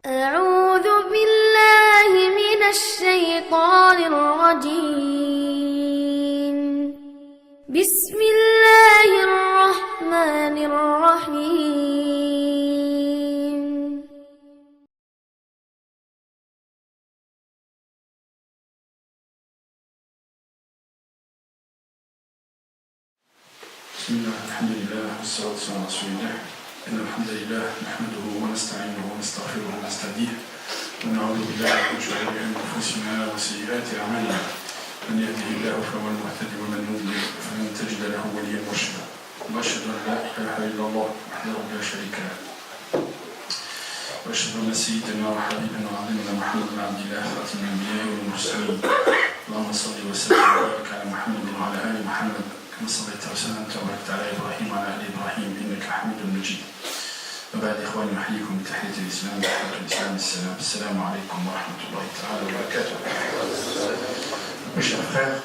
أعوذ بالله من الشيطان الرجيم. بسم الله الرحمن الرحيم. بسم الله الحمد لله والصلاة والسلام على رسول الله. إن الحمد لله نحمده ونستعينه ونستغفره ونستهديه ونعوذ بالله من شرور أنفسنا وسيئات أعمالنا. من يهده الله فهو المهتدي ومن يضلل فلن تجد له وليا مرشدا. وأشهد أن لا إله إلا الله وحده لا شريك له. وأشهد أن سيدنا وحبيبنا وعظيمنا محمد بن عبد الله خاتم الأنبياء والمرسلين. اللهم صل وسلم وبارك على محمد وعلى آل محمد كما صليت وسلمت وباركت على إبراهيم وعلى آل إبراهيم إنك حميد مجيد. وبعد إخواني أحييكم بتحية الإسلام وتحية الإسلام السلام عليكم ورحمة الله تعالى وبركاته. Mes chers frères,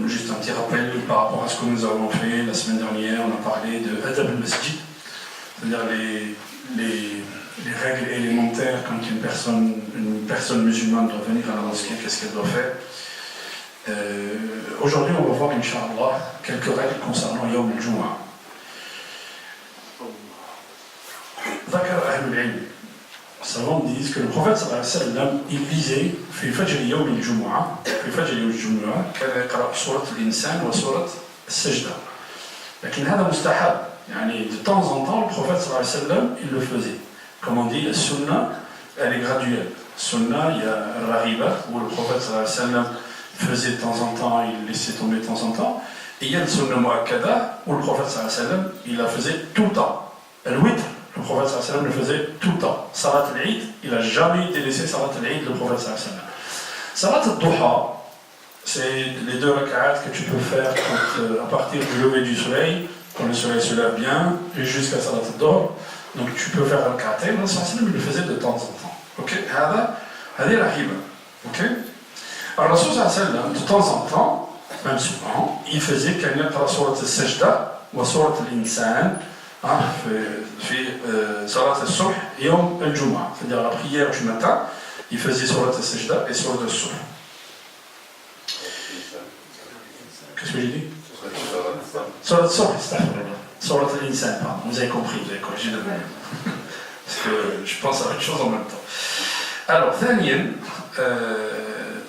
juste un petit rappel par rapport à ce que nous avons fait la semaine dernière. On a parlé de Adab al-Masjid, c'est-à-dire les règles élémentaires quand une personne musulmane doit venir à la mosquée, qu'est-ce qu'elle doit faire. Aujourd'hui, on va voir, Inch'Allah, quelques règles concernant Yawm al-Jumu'ah. ذكر أهل العلم savants disent que le prophète sallallahu alayhi wa sallam il lisait في فجر يوم الجمعة في فجر يوم الجمعة كان يقرأ سورة الإنسان وسورة السجدة. لكن هذا مستحب يعني de temps en temps le prophète sallallahu alayhi wa sallam il le faisait. Comme on dit, la sunna elle est graduelle. Sunna, il y a Raghiba où le prophète sallallahu alayhi wa sallam faisait de temps en temps, il laissait tomber de temps en temps. Et il y a le sunna mu'akkada où le prophète sallallahu alayhi wa sallam il la faisait tout le temps. Al-witr, le prophète sallallahu alayhi wa sallam le faisait tout le temps. Salat al-Eid, il n'a jamais délaissé Salat al-Eid, le prophète sallallahu alayhi wa sallam. Salat al-Duha, c'est les deux rak'at que tu peux faire à partir du lever du soleil, quand le soleil se lève bien, et jusqu'à Salat al-Dhuhr. Donc tu peux faire al-Qa'atayn, le prophète sallallahu alayhi wa sallam le faisait de temps en temps. Ok, هذه رهيبة. Ok. Alors, le Rasul sallallahu alayhi wa sallam, de temps en temps, même souvent, il faisait qu'il y a surat al-Sajda ou surat al-Insan في صلاة الصبح يوم الجمعة, c'est-à-dire la prière du matin, il faisait surat al-Sajda et surat al-Subh. Qu'est-ce que j'ai dit? Surat al-Subh, surat al-Insan, pardon, vous avez compris, vous avez corrigé de même. Parce que je pense à autre chose en même temps. Alors, ثانيا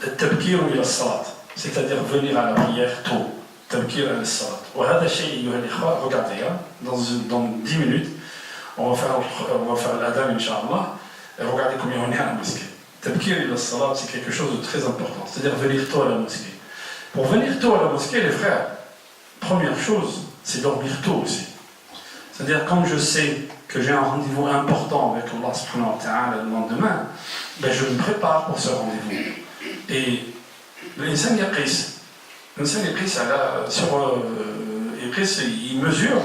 التبكير إلى الصلاة, c'est-à-dire venir à la prière tôt. التبكير إلى الصلاة. وهذا الشيء أيها الإخوة, regardez, dans 10 minutes, on va faire l'adhan, Inch'Allah, et regardez combien on est à la mosquée. التبكير إلى الصلاة, c'est quelque chose de très important, c'est-à-dire venir tôt à la mosquée. Pour venir tôt à la mosquée, les frères, première chose, c'est dormir tôt aussi. C'est-à-dire, quand je sais que j'ai un rendez-vous important avec Allah subhanahu wa ta'ala le lendemain, ben je me prépare pour ce rendez-vous. Et l'insan yaqis. L'insan yaqis, il mesure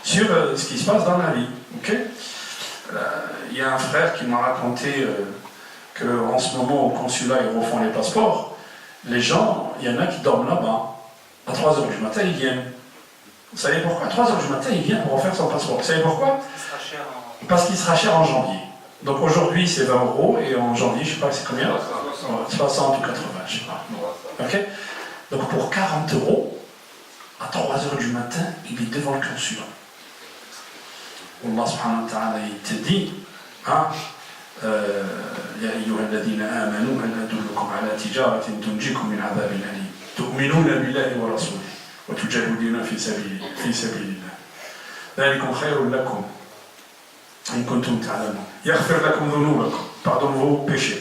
sur ce qui se passe dans la vie. Okay? Il y a un frère qui m'a raconté qu'en ce moment au consulat ils refont les passeports. Les gens, il y en a qui dorment là-bas. À 3h du matin, ils viennent. Vous savez pourquoi? À 3h du matin, il vient pour refaire son passeport. Vous savez pourquoi? Parce qu'il sera cher en janvier. Donc aujourd'hui, c'est 20 € et en janvier, je ne sais pas c'est combien? 60 ou 80, je ne sais pas. Ok? Donc pour 40 €, à 3h du matin, il est devant le consulat. Allah subhanahu wa ta'ala, il te dit, يا أيها الذين آمنوا هل أدلكم على تجارة تنجيكم من عذاب أليم تؤمنون بالله ورسوله وتجاهدون في سبيل الله ذلكم خير لكم إن كنتم تعلمون يغفر لكم ذنوبكم, pardonne vos péchés,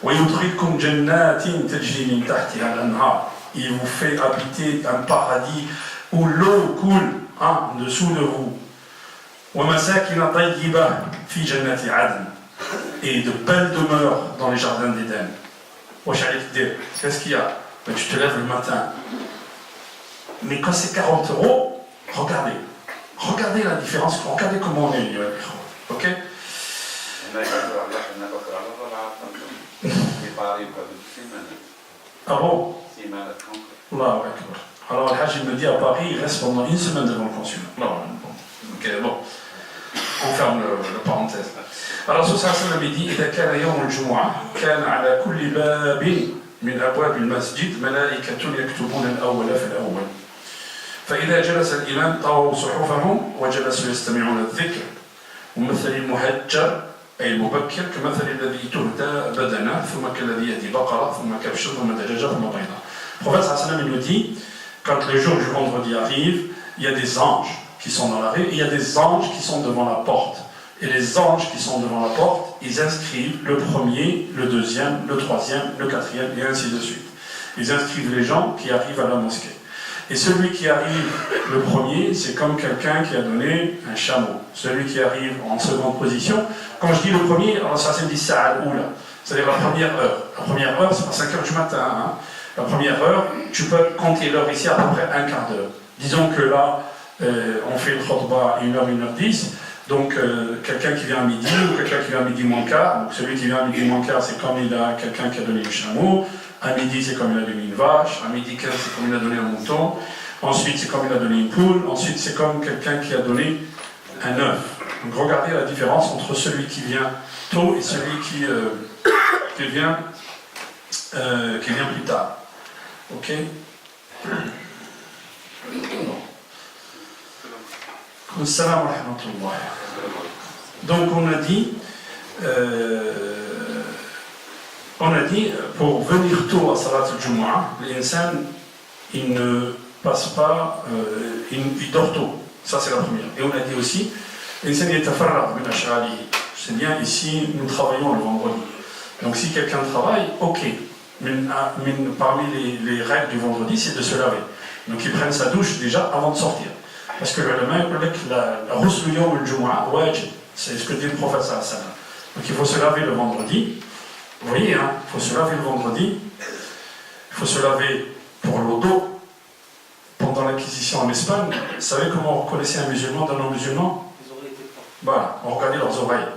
ويدخلكم جنات تجري من تحتها الأنهار, il vous fait habiter un paradis où l'eau coule en dessous de vous, ومساكن طيبة في جنات عدن, et de belles demeures dans les jardins d'Éden. Qu'est-ce qu'il y a? Ben, tu te lèves le matin. Mais quand c'est 40 €, regardez la différence, regardez comment on est. Ok? Ah bon? Allahu Akbar. Alors le Hajj me dit à Paris, il reste pendant une semaine devant le consulat. Non, bon. Ok, bon. on ferme le parenthèse. Alors, Rasul sallallahu alayhi wa sallam dit: إذا كان يوم الجمعة كان على كل باب من أبواب المسجد ملائكة يكتبون الأول في الأول. فإذا جلس الإمام طووا صحفهم وجلسوا يستمعون الذكر. ومثل المهجر أي المبكر كمثل الذي تهدى بدنه ثم كالذي يهدي بقرة ثم كبش ثم دجاجة ثم بيضة. Le prophète sallallahu alayhi wa sallam nous dit, quand le jour du vendredi arrive, il y a des anges qui sont dans la rue et il y a des anges qui sont devant la porte. Et les anges qui sont devant la porte, ils inscrivent le premier, le deuxième, le troisième, le quatrième et ainsi de suite. Ils inscrivent les gens qui arrivent à la mosquée. Et celui qui arrive le premier, c'est comme quelqu'un qui a donné un chameau. Celui qui arrive en seconde position, quand je dis le premier, alors ça c'est dit Sa'al Oula, c'est-à-dire la première heure. La première heure, c'est pas 5 heures du matin. Hein. La première heure, tu peux compter l'heure ici à peu près un quart d'heure. Disons que là, on fait le khutbah 1h, 1h10. Donc, quelqu'un qui vient à midi ou quelqu'un qui vient à midi moins quart. Donc, celui qui vient à midi moins quart, c'est comme il a quelqu'un qui a donné un chameau. À midi, c'est comme il a donné une vache. À midi 15, c'est comme il a donné un mouton. Ensuite, c'est comme il a donné une poule. Ensuite, c'est comme quelqu'un qui a donné un œuf. Donc, regardez la différence entre celui qui vient tôt et celui qui vient plus tard. Ok? Salam wa rahmatullah. Donc on a dit pour venir tôt à Salat al-Jumu'ah, l'insan il ne passe pas, il dort tôt. Ça c'est la première. Et on a dit aussi, l'insan yatafarraq min ash'arihi. C'est bien ici nous travaillons le vendredi. Donc si quelqu'un travaille, ok. Parmi les règles du vendredi, c'est de se laver. Donc ils prennent sa douche déjà avant de sortir. Parce que le lama, la ghusl yawm al-jumu'ah wajib, c'est ce que dit le prophète sallallahu alayhi wa sallam. Donc il faut se laver le vendredi. Vous voyez, hein, il faut se laver le vendredi. Il faut se laver pour le dos. Pendant l'acquisition en Espagne, vous savez comment on reconnaissait un musulman d'un non-musulman? Les oreilles étaient propres. Voilà, on regardait leurs oreilles.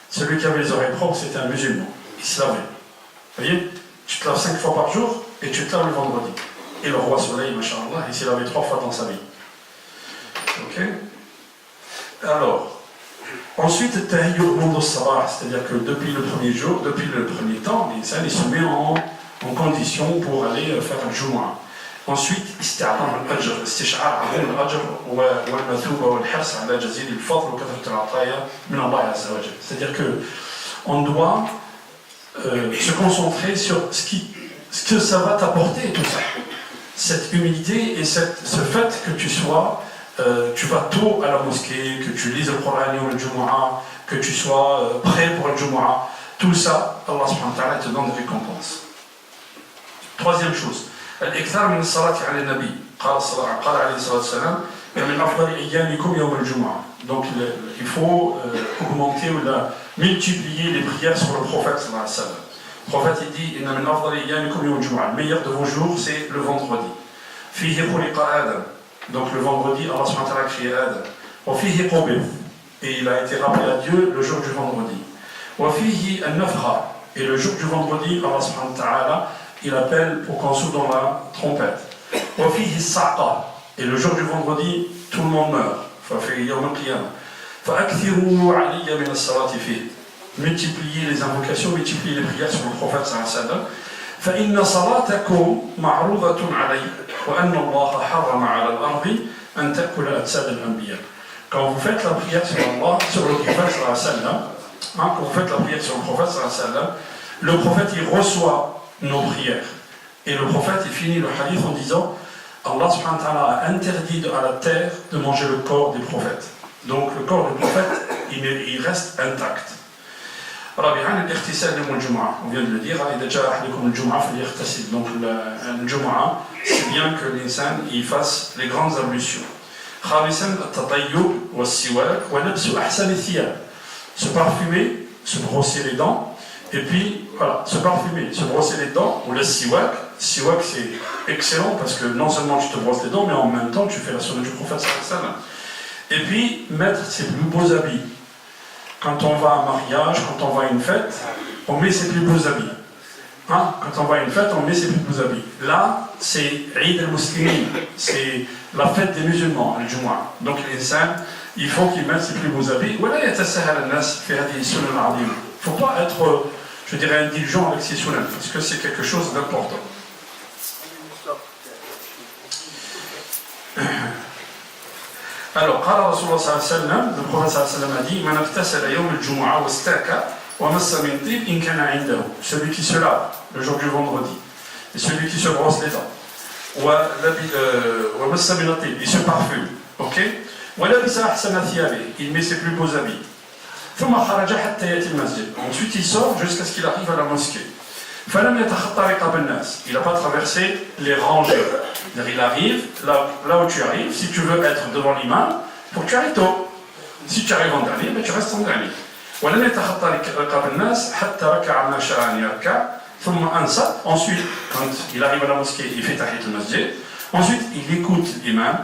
Celui qui avait les oreilles propres, c'était un musulman. Il se lavait. Vous voyez, tu te laves 5 fois par jour et tu te laves le vendredi. Et le roi Soleil, machallah, il s'est lavé 3 fois dans sa vie. Ok? Alors, ensuite, c'est-à-dire que depuis le premier jour, depuis le premier temps, l'insan il se met en condition pour aller faire le Jumu'ah. Ensuite, استعظم الأجر استشعار عظيم الأجر والمثوبة والحرص على جزيل الفضل وكثرة العطايا من الله عز وجل. C'est-à-dire que on doit se concentrer sur ce que ça va t'apporter tout ça. Cette humilité et ce fait que tu vas tôt à la mosquée, que tu lises le Coran le Jumu'ah, que tu sois prêt pour le Jumu'ah, tout ça, Allah subhanahu wa ta'ala te donne des récompenses. Troisième chose, الإكثار من الصلاة على النبي قال عليه الصلاة والسلام من أفضل أيامكم يوم الجمعة. Donc il faut augmenter ou multiplier les prières sur le prophète sallallahu alayhi wa sallam. Le prophète il dit إن من أفضل أيامكم يوم الجمعة. Le meilleur de vos jours c'est le vendredi. فيه خلق آدم. Donc le vendredi Allah subhanahu wa ta'ala a créé Adam. وفيه قبض. Et il a été rappelé à Dieu le jour du vendredi. وفيه النفخة. Et le jour du vendredi Allah subhanahu wa ta'ala il appelle pour qu'on souffle dans la trompette. وفيه الصعقة. Et le jour du vendredi, tout le monde meurt. ففي يوم القيامة. فأكثروا علي من الصلاة فيه. Multipliez les invocations, multipliez les prières sur le prophète sallallahu alayhi wa sallam. فإن صلاتكم معروضة علي وأن الله حرم على الأرض أن تأكل أجساد الأنبياء. Quand vous faites la prière sur Allah, sur le prophète sallallahu alayhi wa sallam, quand vous faites la prière sur le prophète sallallahu alayhi wa sallam, le prophète il reçoit nos prières. Et le prophète il finit le hadith en disant Allah subhanahu wa ta'ala a interdit à la terre de manger le corps des prophètes. Donc le corps du prophète il reste intact. رابعا الاغتسال يوم الجمعة. On vient de le dire, إذا جاء أحدكم الجمعة فليغتسل. Donc le Jumu'ah, c'est bien que l'insan il fasse les grandes ablutions. خامسا التطيب والسواك ولبس أحسن الثياب. Se parfumer, se brosser les dents. Et puis, voilà, se parfumer, se brosser les dents, ou le siwak. Siwak, c'est excellent parce que non seulement tu te brosses les dents, mais en même temps, tu fais la sunna du prophète sallallahu alayhi wa sallam. Et puis, mettre ses plus beaux habits. Quand on va à un mariage, quand on va à une fête, on met ses plus beaux habits. Hein? Quand on va à une fête, on met ses plus beaux habits. Là, c'est Eid al-Muslimin, c'est la fête des musulmans, le Jumu'ah. Donc, l'insan, il faut qu'il mette ses plus beaux habits. Il ne faut pas être, je dirais, indulgent avec ses sunan, parce que c'est quelque chose d'important. Alors, قال رسول الله صلى الله عليه وسلم, le prophète صلى الله عليه وسلم a dit, من اغتسل يوم الجمعة واستاك ومس من طيب إن كان عنده, celui qui se lave le jour du vendredi, et celui qui se brosse les dents, ومس من الطيب, il se parfume, ok, ولبس أحسن ثيابه, il met ses plus beaux habits, ثم خرج حتى يأتي المسجد, ensuite il sort jusqu'à ce qu'il arrive à la mosquée. فلم يتخطى رقاب الناس, il n'a pas traversé les rangées. Il arrive, là où tu arrives, si tu veux être devant l'imam, il faut que tu arrives tôt. Si tu arrives en dernier, ben tu restes en dernier. ولم يتخطى رقاب الناس حتى ركع ما شاء أن يركع ثم أنصت. Ensuite, quand il arrive à la mosquée, il fait tahiyat al-masjid. Ensuite, il écoute l'imam.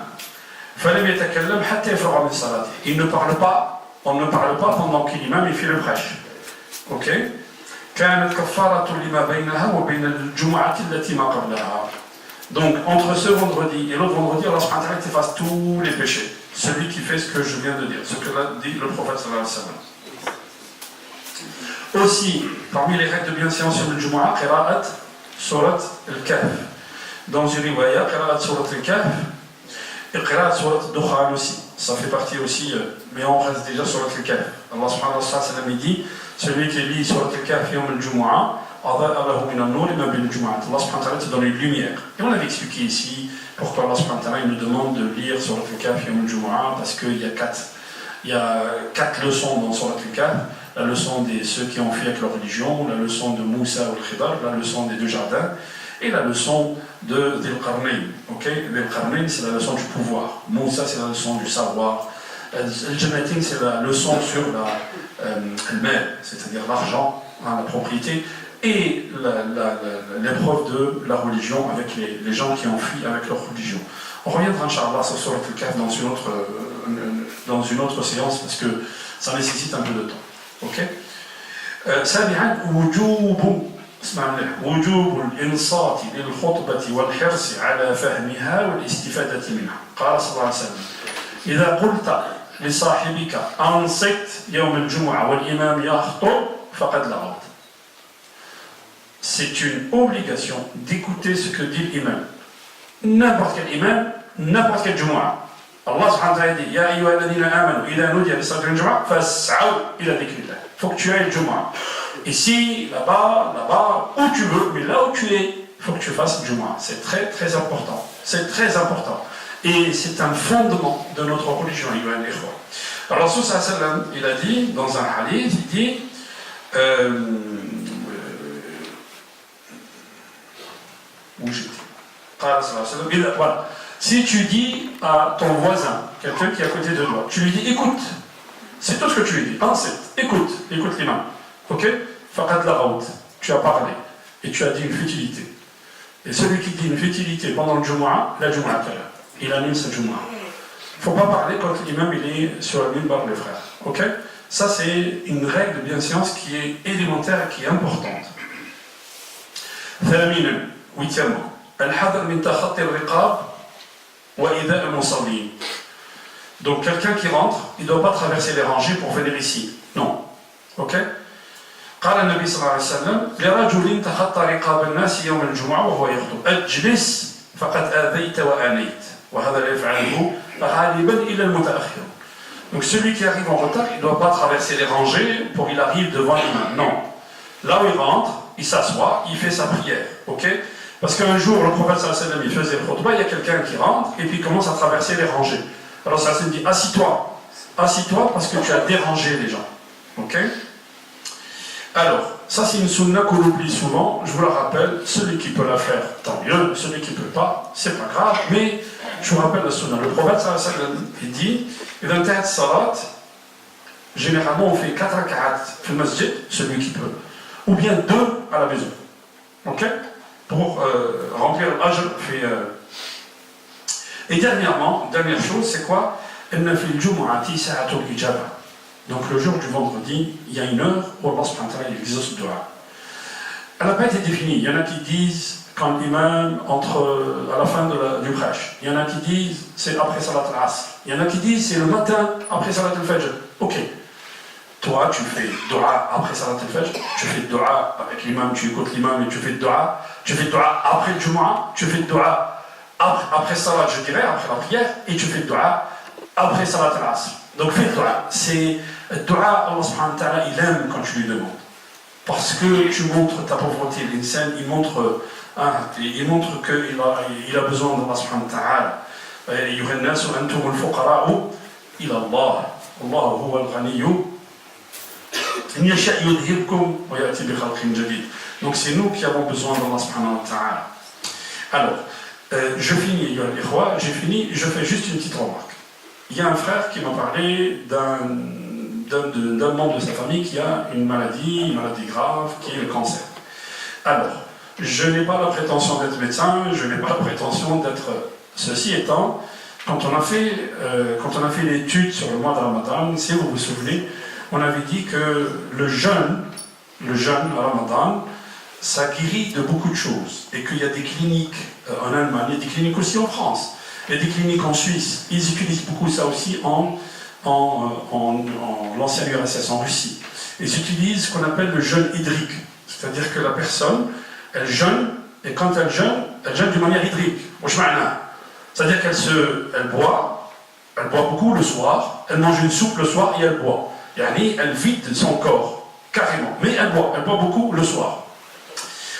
فلم يتكلم حتى يفرغ من صلاته. Il ne parle pas, on ne parle pas pendant que l'imam il fait le prêche. Ok? كانت كفارة لما بينها وبين الجمعة التي ما قبلها. Donc, entre ce vendredi et l'autre vendredi, Allah subhanahu wa ta'ala efface tous les péchés. Celui qui fait ce que je viens de dire, ce que dit le prophète sallallahu alayhi wa sallam. Aussi, parmi les règles de bienséance sur le Jumu'ah, qira'at surat al-Kahf. Dans une riwaya, qira'at surat al-Kahf et qira'at surat al-Dukhan aussi. Ça fait partie aussi, mais on reste déjà sur al-Kahf. Allah subhanahu wa ta'ala dit, celui qui lit surat al-Kahf yawm al-Jumu'ah, Allah subhanahu wa ta'ala te donne une lumière. Et on avait expliqué ici pourquoi Allah subhanahu wa ta'ala nous demande de lire Surat al-Kahf yawm al-Jumu'ah, parce qu'il y a quatre leçons dans Surat al-Kahf. La leçon de ceux qui ont fui avec leur religion, la leçon de Moussa ou al-Khidar, la leçon des deux jardins, et la leçon de Dhil Qarnayn. Dhil Qarnayn, c'est la leçon du pouvoir. Moussa, c'est la leçon du savoir. Al-Jannatin, c'est la leçon sur le mal, c'est-à-dire l'argent, la propriété. Et l'épreuve de la religion avec les gens qui ont fui avec leur religion. On reviendra, Inch'Allah, sur Surat al-Kahf dans une autre séance parce que ça nécessite un peu de temps. Ok? سابعا وجوب الإنصات للخطبة والحرص على فهمها والاستفادة منها. قال صلى الله عليه وسلم: إذا قلت لصاحبك أنصت يوم الجمعة والإمام يخطب فقد لغوت. C'est une obligation d'écouter ce que dit l'imam. N'importe quel imam, n'importe quel Jumu'ah. Allah subhanahu wa ta'ala dit: Ya ayyuha alladhina amanu, idha nudiya li salati al-Jumu'ah, fas'aw ila dhikrillah. Il faut que tu ailles le Jumu'ah. Ici, là-bas, où tu veux, mais là où tu es, il faut que tu fasses le Jumu'ah. C'est très très important. C'est très important. Et c'est un fondement de notre religion, ayyuha al-ikhwa. Alors, Rasul sallallahu alayhi wa sallam, il a dit, dans un hadith, il dit, voilà. Si tu dis à ton voisin, quelqu'un qui est à côté de toi, tu lui dis écoute, c'est tout ce que tu lui dis, écoute l'imam, ok? Faqad laghaut, tu as parlé et tu as dit une futilité. Et celui qui dit une futilité pendant le Jumu'ah, la Jumu'ah il annule sa Jumu'ah. Il ne faut pas parler quand l'imam il est sur le minbar, les frères, ok? Ça c'est une règle de bienséance qui est élémentaire et qui est importante. Huitièmement, al-hadr min takhatti al-riqab wa ida al-musallin. Donc quelqu'un qui rentre, il ne doit pas traverser les rangées pour venir ici. Non. Ok? قال النبي صلى الله عليه وسلم لرجل تخطى رقاب الناس يوم الجمعة وهو يخطب اجلس فقد آذيت وآنيت وهذا لا يفعله غالبا إلا المتأخر. Donc celui qui arrive en retard, il ne doit pas traverser les rangées pour qu'il arrive devant l'imam. Non. Là où il rentre, il s'assoit, il fait sa prière. Ok? Parce qu'un jour, le prophète sallallahu alayhi wa sallam, il faisait le khutbah, il y a quelqu'un qui rentre et puis il commence à traverser les rangées. Alors ça se dit, assis-toi parce que tu as dérangé les gens. Ok? Alors, ça c'est une sunna qu'on oublie souvent, je vous la rappelle, celui qui peut la faire, tant mieux, celui qui ne peut pas, c'est pas grave, mais je vous rappelle la sunna. Le prophète sallallahu alayhi wa sallam, il dit, dans ta salat, généralement on fait 4 rak'at fil masjid, celui qui peut, ou bien 2 à la maison. Ok? Pour remplir l'ajr. Et dernière chose, c'est quoi? Donc le jour du vendredi, il y a une heure où Allah subhanahu wa ta'ala exauce le dua. elle n'a pas été définie. Il y en a qui disent quand l'imam entre à la fin du prêche. Il y en a qui disent c'est après Salat al-Asr. Il y en a qui disent c'est le matin après Salat al-Fajr. Ok. Toi, tu fais dua après Salat al-Fajr, tu fais dua avec l'imam, tu écoutes l'imam et tu fais dua. Tu fais dua après le Jumu'ah, tu fais dua après Salat, je dirais, après la prière, et tu fais dua après Salat al-Asr. Donc fais dua. C'est dua, Allah subhanahu wa ta'ala, il aime quand tu lui demandes. Parce que tu montres ta pauvreté. L'insan, il montre qu'il a besoin d'Allah subhanahu wa ta'ala. أيها الناس أنتم الفقراء إلى الله الله هو الغني إن يشاء يذهبكم ويأتي بخلق جديد. Donc c'est nous qui avons besoin d'Allah subhanahu wa ta'ala. Alors, je finis, j'ai fini, je fais juste une petite remarque. Il y a un frère qui m'a parlé d'un membre de sa famille qui a une maladie grave, qui est le cancer. Alors, je n'ai pas la prétention d'être médecin, je n'ai pas la prétention d'être... Ceci étant, quand on a fait l'étude sur le mois de Ramadan, si vous vous souvenez, on avait dit que le jeûne à Ramadan, ça guérit de beaucoup de choses. Et qu'il y a des cliniques en Allemagne, il y a des cliniques aussi en France, il y a des cliniques en Suisse, ils utilisent beaucoup ça aussi en l'ancienne URSS, en Russie. Ils utilisent ce qu'on appelle le jeûne hydrique. C'est-à-dire que la personne, elle jeûne, et quand elle jeûne d'une manière hydrique. C'est-à-dire qu'elle boit beaucoup le soir, elle mange une soupe le soir et elle boit. Elle vide son corps, carrément. Mais elle boit beaucoup le soir.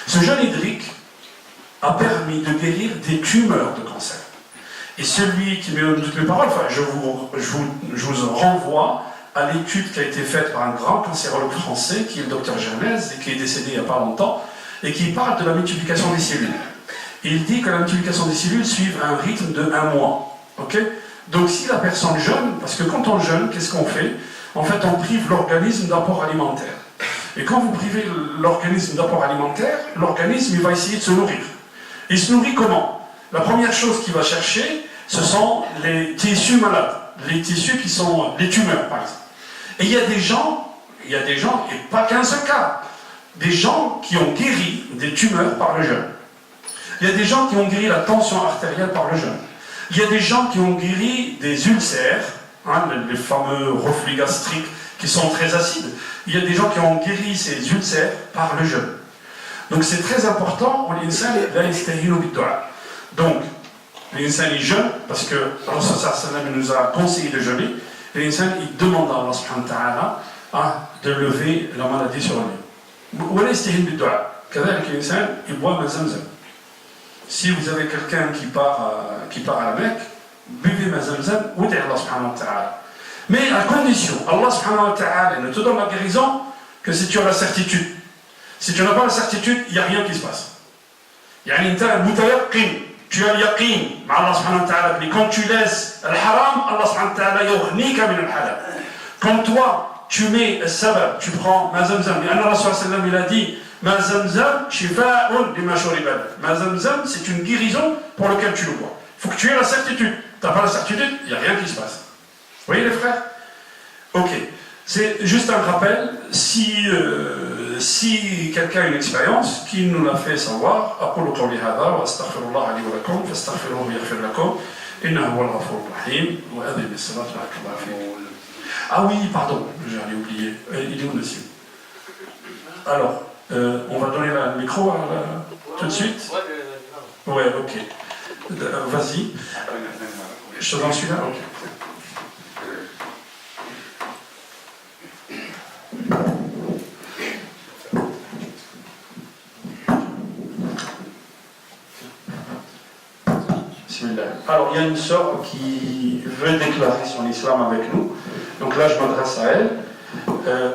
Ce jeûne hydrique a permis de guérir des tumeurs de cancer. Et celui qui me donne toutes mes paroles, enfin, je vous renvoie à l'étude qui a été faite par un grand cancérologue français, qui est le docteur Germaise, et qui est décédé il n'y a pas longtemps, et qui parle de la multiplication des cellules. Et il dit que la multiplication des cellules suit un rythme de 1 mois. Okay. Donc si la personne jeûne, parce que quand on jeûne, qu'est-ce qu'on fait? En fait, on prive l'organisme d'apport alimentaire. Et quand vous privez l'organisme d'apport alimentaire, l'organisme il va essayer de se nourrir. Il se nourrit comment? La première chose qu'il va chercher, ce sont les tissus malades, les tissus qui sont les tumeurs, par exemple. Et il y a des gens, et pas qu'un seul cas, des gens qui ont guéri des tumeurs par le jeûne. Il y a des gens qui ont guéri la tension artérielle par le jeûne. Il y a des gens qui ont guéri des ulcères, les fameux reflux gastriques qui sont très acides. Il y a des gens qui ont guéri ces ulcères par le jeûne. Donc c'est très important, donc, l'insan il jeûne, parce que Allah nous a conseillé de jeûner, l'insan il demande à Allah subhanahu wa ta'ala de lever la maladie sur lui. Il boit ma zamzam. Si vous avez quelqu'un qui part à la Mecque, buvez ma zamzam, ou Allah subhanahu wa ta'ala. Mais à condition, Allah subhanahu wa ta'ala ne te donne la guérison que si tu as la certitude. Si tu n'as pas la certitude, il n'y a rien qui se passe. Tu as le yaqin, Allah subhanahu wa ta'ala. Mais quand tu laisses le haram, Allah subhanahu wa ta'ala yughnika min al-halal. Quand toi, tu mets le sabab, tu prends ma zamzam. Et Allah sallallahu il a dit, ma zamzam shifa'un lima shuriba. Ma zamzam, c'est une guérison pour laquelle tu le bois. Il faut que tu aies la certitude. Tu n'as pas la certitude, il n'y a rien qui se passe. Vous voyez les frères? Ok. C'est juste un rappel, si quelqu'un a une expérience, qu'il nous l'a fait savoir, أقول قولي هذا وأستغفر الله لي ولكم فاستغفروه يغفر لكم إنه هو الغفور الرحيم وأذن الصلاة بارك الله فيكم. Ah oui, pardon, j'avais oublié. Il est où, monsieur? Alors, on va donner le micro tout de suite? Ouais, ok. Vas-y. Je te donne celui-là? Ok. Alors, il y a une sœur qui veut déclarer son islam avec nous. Donc là, je m'adresse à elle.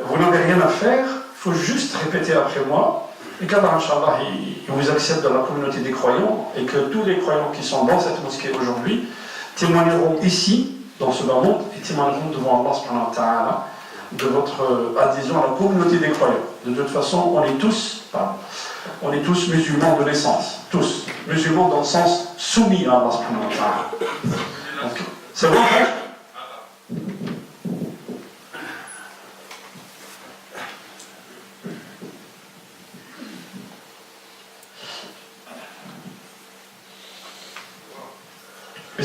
Vous n'avez rien à faire, il faut juste répéter après moi. Et qu'Allah, Inch'Allah, il vous accepte dans la communauté des croyants et que tous les croyants qui sont dans cette mosquée aujourd'hui témoigneront ici, dans ce bas monde, et témoigneront devant Allah subhanahu wa ta'ala de votre adhésion à la communauté des croyants. De toute façon, on est tous musulmans de naissance, tous musulmans dans le sens soumis à Allah subhanahu wa ta'ala. C'est bon, hein?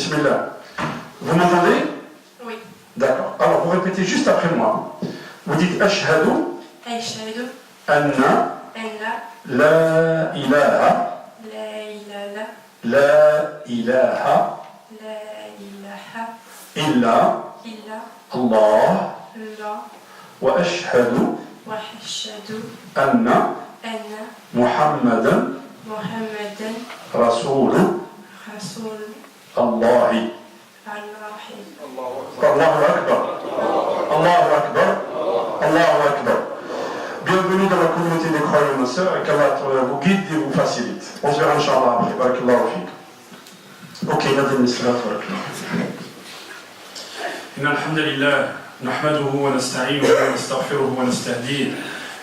Bismillah. Vous m'entendez? Oui. D'accord. Alors, vous répétez juste après moi. Vous dites Ashhadu أشهد anna أن la ilaha لا إله illa إلا Allah الله wa ashhadu وأشهد anna أن Muhammadan محمدا Rasul رسول Allah. الله. Allahu Akbar. Allahu Akbar. Allahu Akbar. Bienvenue dans la communauté des croyants, ma sœur, et qu'Allah vous guide et vous facilite. On se verra, Inch'Allah, après. Barakallahu fik. Ok, Nadim Islam, barakallahu. إن الحمد لله نحمده ونستعينه ونستغفره ونستهديه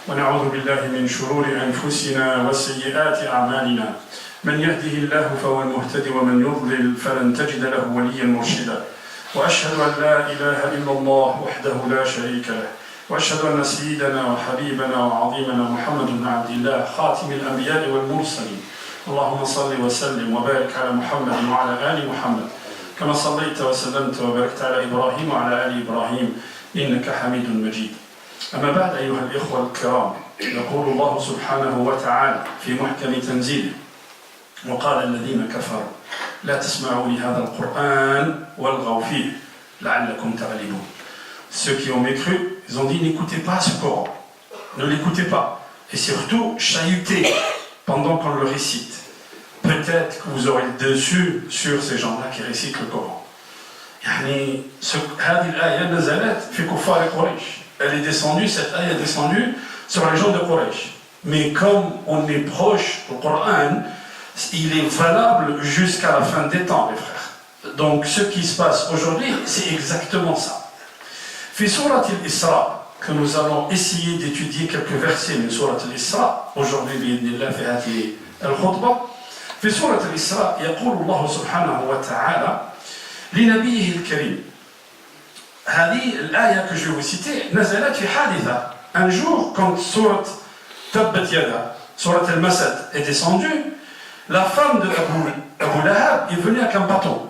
ونعوذ بالله من شرور أنفسنا وسيئات أعمالنا من يهده الله فهو المهتدي ومن يضلل فلن تجد له وليا مرشدا وأشهد أن لا إله إلا الله وحده لا شريك له وأشهد أن سيدنا وحبيبنا وعظيمنا محمد بن عبد الله خاتم الأنبياء والمرسلين اللهم صل وسلم وبارك على محمد وعلى آل محمد كما صليت وسلمت وباركت على إبراهيم وعلى آل إبراهيم إنك حميد مجيد أما بعد أيها الإخوة الكرام يقول الله سبحانه وتعالى في محكم تنزيله وقال الذين كفروا لا تسمعوا لهذا القرآن والغوا فيه لعلكم تغلبون. Ceux qui ont mécru, ils ont dit n'écoutez pas ce Coran, ne l'écoutez pas, et surtout chahutez pendant qu'on le récite. Peut-être que vous aurez le dessus sur ces gens-là qui récitent le Coran. يعني هذه الآية نزلت في كفار قريش. Elle est descendue, cette ayah est descendue sur les gens de Quraysh. Mais comme on est proche du Coran, il est valable jusqu'à la fin des temps, les frères. Donc ce qui se passe aujourd'hui, c'est exactement ça. Fi Surat al-Isra, que nous allons essayer d'étudier quelques versets de Surat al-Isra, aujourd'hui, bi'idhnillah, fi hati al-khutbah. في سورة الإسراء يقول الله سبحانه وتعالى لنبيه الكريم هذه الآية que je vais vous citer نزلت في حادثة un jour quand سورة تبت يدا سورة المسد est descendue la femme de Abu Lahab est venue avec un bâton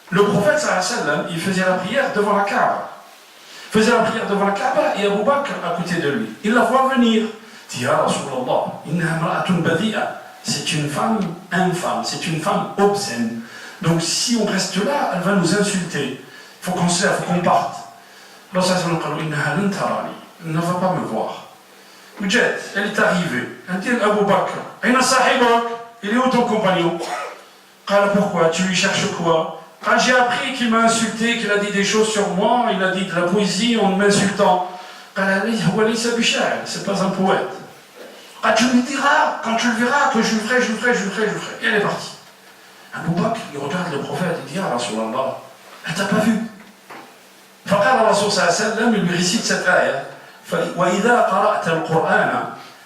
le prophète sallallahu alayhi wa sallam il faisait la prière devant la Kaaba et Abu Bakr à côté de lui il la voit venir dit ya Rasulallah innaha imra'atun badi'a. C'est une femme infâme, c'est une femme obscène. Donc si on reste là, elle va nous insulter. Il faut qu'on se lève, il faut qu'on parte. Allah elle ne va pas me voir. Elle est arrivée. Elle dit à Abu Bakr, il est où ton compagnon? Pourquoi? Tu lui cherches quoi? J'ai appris qu'il m'a insulté, qu'il a dit des choses sur moi, il a dit de la poésie en m'insultant. C'est pas un poète. Tu me diras, quand tu le verras, que je le ferai. Et elle est partie. Abu Bakr, il regarde le prophète, il dit, ah, Rasulallah, elle t'a pas vu. فقال الرسول صلى الله عليه وسلم, il lui récite cette ayah, وإذا قرأت القرآن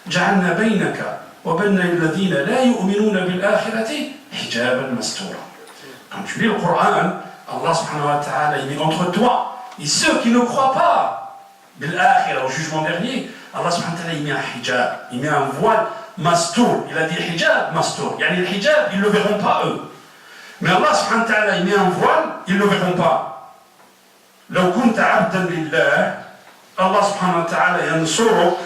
جعلنا بينك وبين الذين لا يؤمنون بالآخرة حجابا مستورا. Quand tu lis le Coran, Allah subhanahu wa ta'ala, il met entre toi et ceux qui ne croient pas بالآخرة, au jugement dernier, Allah subhanahu wa ta'ala, il met un hijab, il met un voile mastour. Il a dit hijab, mastour. Yani le hijab, ils ne le verront pas eux. Mais Allah subhanahu wa ta'ala, il met un voile, ils ne le verront pas. لو كنت عبدا لله Allah subhanahu wa ta'ala yansuruk.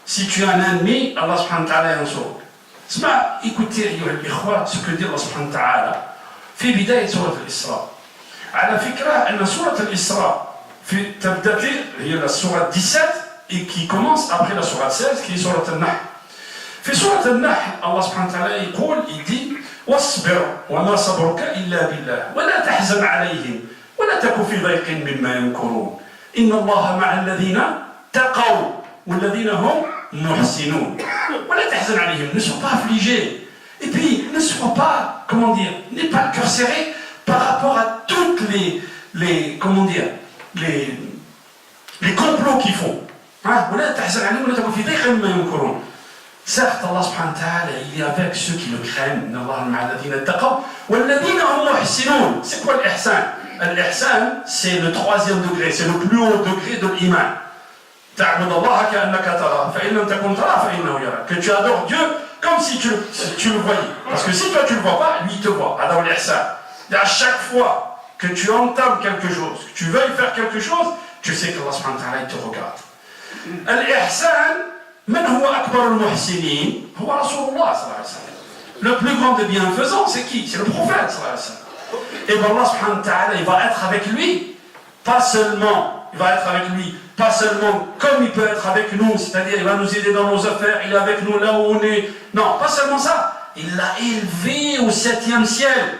Si tu es un ennemi, Allah subhanahu wa ta'ala yansuruk. اسمع, écoutez أيها الإخوة ce que dit Allah subhanahu wa ta'ala في بداية سورة الإسراء. على فكرة أن سورة الإسراء في تبدأ هي السورة 17 et qui commence après la sourate 16 qui est sourate al-Nahl. في سورة النحل الله سبحانه وتعالى يقول يدي واصبر وما صبرك إلا بالله ولا تحزن عليهم ولا تك في ضيق مما يمكرون إن الله مع الذين تقوا والذين هم محسنون ولا تحزن عليهم. Ne sois pas affligé et puis ne sois pas, comment dire, n'aie pas le cœur serré par rapport à toutes les comment dire, les complots qu'ils font. ولا تحزن عليهم ولا تك في ضيق مما يمكرون. Certes, Allah subhanahu wa ta'ala, il est avec ceux qui le craignent. C'est quoi l'ihsan? L'ihsan, c'est le troisième degré, c'est le plus haut degré de l'iman. Que tu adores Dieu comme si tu le voyais. Parce que si toi tu ne le vois pas, lui il te voit. Alors l'ihsan. À chaque fois que tu entames quelque chose, que tu veuilles faire quelque chose, tu sais qu'Allah subhanahu wa ta'ala, il te regarde. Al-ihsan, man huwa akbar al-muhsinin, huwa Rasulullah sallallahu alayhi wa sallam. Le plus grand des bienfaisants, c'est qui? C'est le prophète sallallahu alayhi wa sallam. Et bien Allah subhanahu wa ta'ala, il va être avec lui, pas seulement comme il peut être avec nous, c'est-à-dire il va nous aider dans nos affaires, il est avec nous là où on est. Non, pas seulement ça, il l'a élevé au 7e ciel.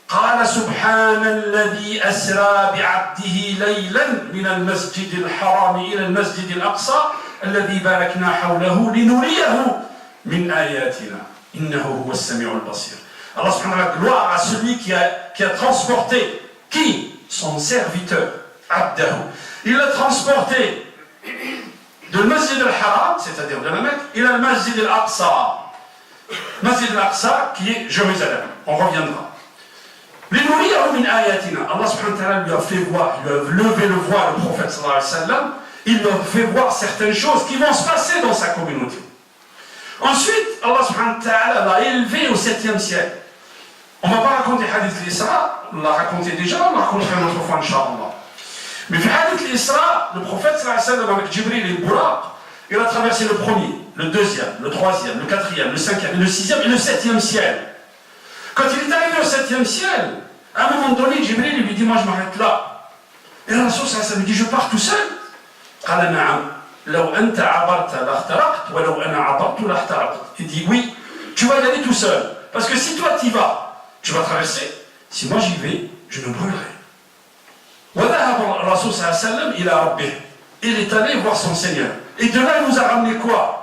قال سبحان الذي أسرى بعبده ليلا من المسجد الحرام إلى المسجد الأقصى الذي باركنا حوله لنريه من آياتنا إنه هو السميع البصير. Allah subhanahu wa ta'ala, gloire à celui qui a transporté, qui? Son serviteur, Abdahu. Il l'a transporté de Masjid al-Haram, c'est-à-dire de la Mecque, il a le Masjid al-Aqsa. Masjid al-Aqsa qui est Jérusalem. On reviendra. Allah subhanahu wa ta'ala lui a fait voir, il lui a levé le voile, le prophète sallallahu alayhi wa sallam, il lui a fait voir certaines choses qui vont se passer dans sa communauté. Ensuite, Allah subhanahu wa ta'ala l'a élevé au 7e ciel. On ne va pas raconter Hadith l'Isra, on l'a raconté déjà, on l'a raconté une autre fois, Inch'Allah. Mais في Hadith l'Isra, le prophète sallallahu alayhi wa sallam avec Jibril et le Buraq, il a traversé le premier, le deuxième, le troisième, le quatrième, le cinquième, le sixième et le 7e ciel. Quand il est arrivé au 7e ciel, à un moment donné, Jibril lui dit, moi je m'arrête là. Et le Rasul sallallahu alayhi wa sallam dit, je pars tout seul. قال نعم لو أنت عبرت لاحترقت ولو أنا عبرت لاحترقت. Il dit oui, tu vas y aller tout seul. Parce que si toi t'y vas, tu vas traverser. Si moi j'y vais, je me brûlerai. وذهب الرسول صلى الله عليه وسلم إلى ربه. Il est allé voir son Seigneur. Et de là, il nous a ramené quoi?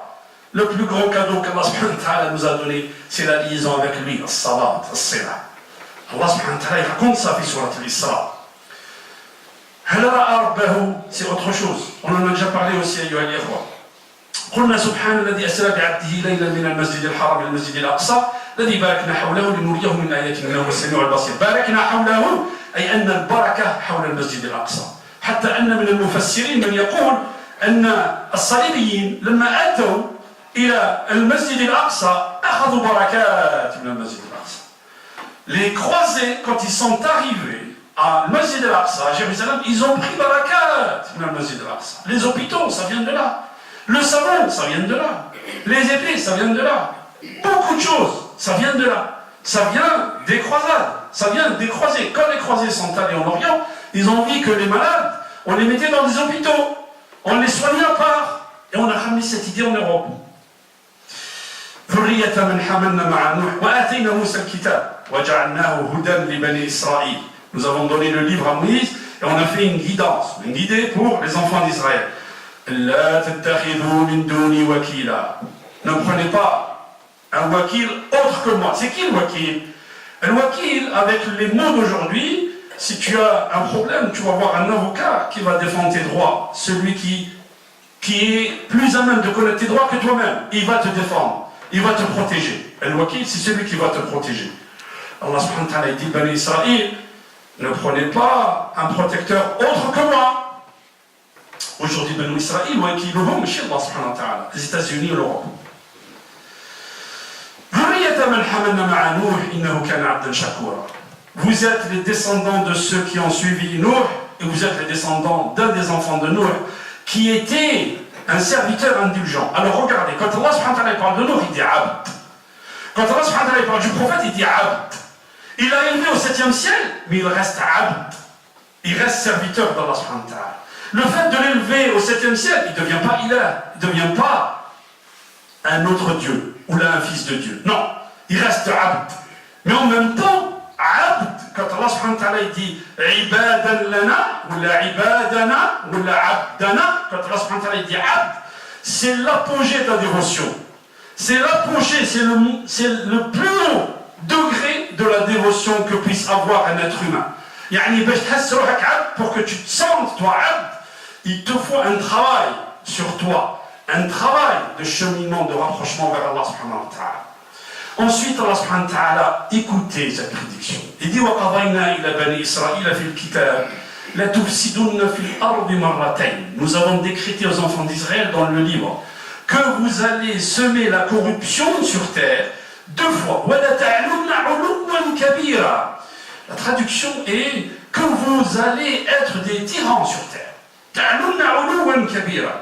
Le plus grand cadeau qu'Allah subhanahu wa ta'ala nous a donné, c'est la liaison avec lui, as-salat, as-sila. Allah subhanahu wa ta'ala il raconte ça في سورة الإسراء. هل رأى ربه؟ C'est autre chose. On en a déjà parlé aussi أيها الإخوة. قلنا سبحان الذي أسرى بعبده ليلا من المسجد الحرام إلى المسجد الأقصى الذي باركنا حوله لنريه من آياتنا إنه هو السميع البصير. باركنا حوله أي أن البركة حول المسجد الأقصى. حتى أن من المفسرين من يقول أن الصليبيين لما أتوا إلى المسجد الأقصى أخذوا بركات من المسجد الأقصى. Les croisés, quand ils sont arrivés à Masjid al-Aqsa, à Jérusalem, ils ont pris barakat dans le Masjid al-Aqsa. Les hôpitaux, ça vient de là. Le savon, ça vient de là. Les épées, ça vient de là. Beaucoup de choses, ça vient de là. Ça vient des croisades, ça vient des croisés. Quand les croisés sont allés en Orient, ils ont vu que les malades, on les mettait dans des hôpitaux, on les soignait à part, et on a ramené cette idée en Europe. ذرية من حملنا مع نوح وآتينا موسى الكتاب وجعلناه هدى لبني إسرائيل. Nous avons donné le livre à Moïse et on a fait une guidance, une guidée pour les enfants d'Israël. لا تتخذوا من دوني وكيلا. Ne prenez pas un wakil autre que moi. C'est qui le wakil? Le wakil, avec les mots d'aujourd'hui, si tu as un problème, tu vas voir un avocat qui va défendre tes droits. Celui qui est plus à même de connaître tes droits que toi-même. Il va te défendre. Il va te protéger. El wakil, c'est celui qui va te protéger. Allah subhanahu wa ta'ala dit, Bani Israël, ne prenez pas un protecteur autre que moi. Aujourd'hui, Bani Israël, wakiluhum, chez Allah subhanahu wa ta'ala, les États-Unis et l'Europe. Vous êtes les descendants de ceux qui ont suivi Nuh, et vous êtes les descendants d'un des enfants de Nuh, qui était un serviteur indulgent. Alors regardez, quand Allah subhanahu wa ta'ala parle de Nuh, il dit Abd. Quand Allah subhanahu wa ta'ala parle du prophète, il dit Abd. Il a élevé au 7e ciel, mais il reste Abd. Il reste serviteur d'Allah subhanahu wa ta'ala. Le fait de l'élever au 7e ciel, il ne devient pas ilah, il ne devient pas un autre Dieu, ou là un fils de Dieu. Non, il reste Abd. Mais en même temps, Abd, quand Allah subhanahu wa ta'ala dit Ibadan lana, ou la ibadana, ou la abdana, quand Allah subhanahu wa ta'ala dit Abd, c'est l'apogée de la dévotion. C'est l'apogée, c'est le plus haut degré de la dévotion que puisse avoir un être humain. Yani, pour que tu te sentes, toi, Abd, il te faut un travail sur toi, un travail de cheminement, de rapprochement vers Allah subhanahu wa ta'ala. Ensuite, Allah subhanahu wa ta'ala, écoutez cette prédiction. Il dit وَقَضَيْنَا إِلَى بَنِي إِسْرَائِيلَ فِي الْكِتَابِ لَتُفْسِدُنَّ فِي الْأَرْضِ مَرَّتَيْنِ. Nous avons décrété aux enfants d'Israël dans le livre que vous allez semer la corruption sur terre 2 fois. وَلَتَعْلُنَّ عُلُوًّا كَبِيرًا. La traduction est que vous allez être des tyrans sur terre. تعلن علوا كبيرا